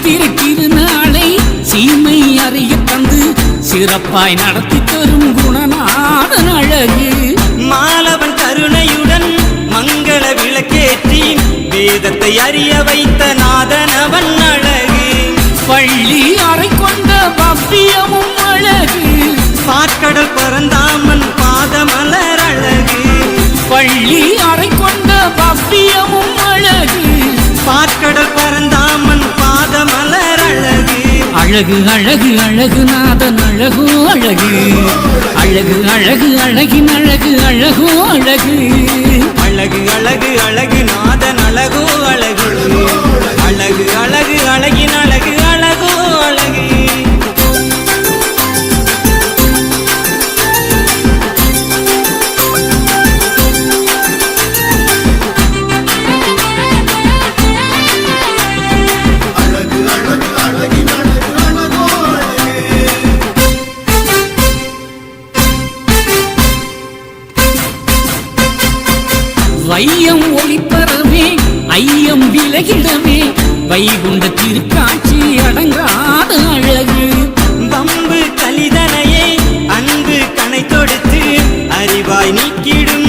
சித்திரை திருநாளை சீமை அறிய தந்து சிறப்பாய் நடத்தி தரும் குணநாதன் அழகு. மாலவன் கருணையுடன் மங்கள விளக்கேற்றி வேதத்தை அறிய வைத்த நாதனவன் அழகு. பள்ளி அறை கொண்ட பவ்யமும் அழகு. பாற்கடல் பரந்தாமன் பாதமலர் அழகு. பள்ளி அறை கொண்ட பவ்யமும் அழகு. பாற்கடல் பரந்தாமன் பாதமலர் அழகு. அழகு அழகு அழகு நாதன் அழகோ அழகு. அழகு அழகு அழகின் அழகு அழகோ அழகு. அழகு அழகு அழகு நாதன் அழகோ அழகு. அழகு அழகு அழகின் அழகு அழகோ அழகு. வையம் ஒளிப்பரவே ஐயம் விலகிடமே வைகுண்ட திருக்காட்சி அடங்காத அழகு. வம்பு கலிதனையே அன்பு கணை தொடுத்து அறிவாய் நீக்கிடும்